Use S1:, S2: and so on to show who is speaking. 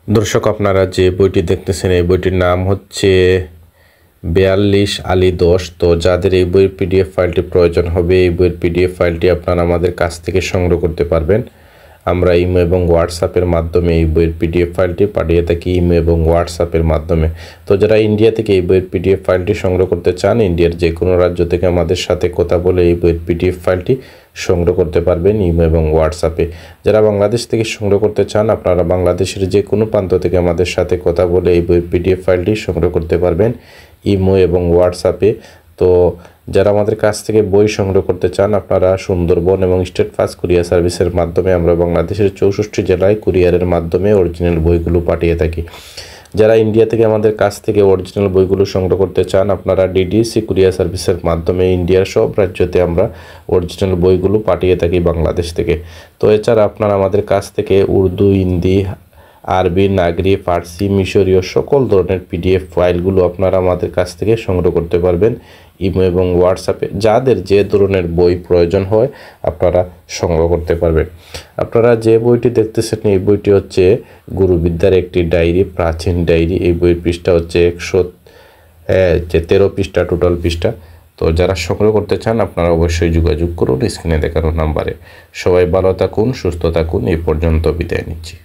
S1: দর্শক, আপনারা যে বইটি দেখতেছেন এই বইটির নাম হচ্ছে 42 আলী 10। তো যাদের এই বইয়ের পিডিএফ ফাইলটি প্রয়োজন হবে, এই বইয়ের পিডিএফ ফাইলটি আপনারা আমাদের কাছ থেকে সংগ্রহ করতে পারবেন। আমরা ইমো এবং হোয়াটসঅ্যাপের মাধ্যমে এই বইয়ের পিডিএফ ফাইলটি পাঠিয়ে থাকি, ইমো এবং হোয়াটসঅ্যাপের মাধ্যমে। তো যারা ইন্ডিয়া থেকে এই বইয়ের পিডিএফ ফাইলটি সংগ্রহ করতে চান, ইন্ডিয়ার যে কোনো রাজ্য থেকে আমাদের সাথে কথা বলে এই বইয়ের পিডিএফ ফাইলটি সংগ্রহ করতে পারবেন ইমো এবং হোয়াটসঅ্যাপে। যারা বাংলাদেশ থেকে সংগ্রহ করতে চান, আপনারা বাংলাদেশের যে কোনো প্রান্ত থেকে আমাদের সাথে কথা বলে এই বইয়ের পিডিএফ ফাইলটি সংগ্রহ করতে পারবেন ইমো এবং হোয়াটসঅ্যাপে। তো যারা আমাদের কাছ থেকে বই সংগ্রহ করতে চান, আপনারা সুন্দরবন এবং স্টেট ফাস্ট কুরিয়ার সার্ভিসের মাধ্যমে আমরা বাংলাদেশের 64 জেলায় কুরিয়ারের মাধ্যমে অরিজিনাল বইগুলো পাঠিয়ে থাকি। যারা ইন্ডিয়া থেকে আমাদের কাছ থেকে অরিজিনাল বইগুলো সংগ্রহ করতে চান, আপনারা ডিডিসি কুরিয়ার সার্ভিসের মাধ্যমে ইন্ডিয়ার সব রাজ্যতে আমরা অরিজিনাল বইগুলো পাঠিয়ে থাকি বাংলাদেশ থেকে। তো এছাড়া আপনারা আমাদের কাছ থেকে উর্দু, হিন্দি, আরবি, নাগরি, ফার্সি, মিশরীয় সকল ধরনের পিডিএফ ফাইলগুলো আপনারা আমাদের কাছ থেকে সংগ্রহ করতে পারবেন ইমো এবং হোয়াটসঅ্যাপে। যাদের যে ধরনের বই প্রয়োজন হয় আপনারা সংগ্রহ করতে পারবেন। আপনারা যে বইটি দেখতেছেন এই বইটি হচ্ছে গুরুবিদ্যার একটি ডায়েরি, প্রাচীন ডায়েরি। এই বইয়ের পৃষ্ঠা হচ্ছে 113 পৃষ্ঠা, টোটাল পৃষ্ঠা। তো যারা সংগ্রহ করতে চান আপনারা অবশ্যই যোগাযোগ করুন স্ক্রিনে দেখানো নাম্বারে। সবাই ভালো থাকুন, সুস্থ থাকুন। এই পর্যন্ত বিদায় নিচ্ছি।